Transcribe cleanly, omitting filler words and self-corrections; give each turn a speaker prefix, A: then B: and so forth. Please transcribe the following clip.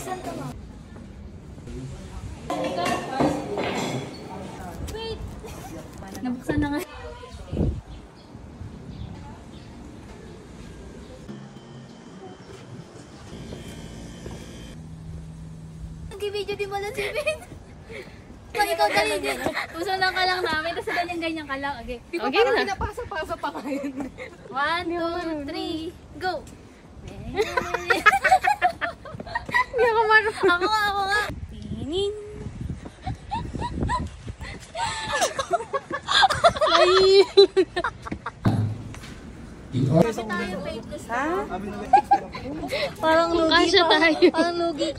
A: Saan ka mo? Wait! Nabuksan na nga. Nag-video di mo lang si Ben. Pag ikaw dali din. Usunan ka lang namin, tapos ganyan ka lang. Okay.
B: Di ba parang pinapasa-pasa pa ngayon?
A: 1, 2, 3, go!
B: Hindi ako marunong.
A: Ako nga. Tinin.
B: Ha?
A: Parang lugi
B: Kasya tayo.
A: Parang lugi.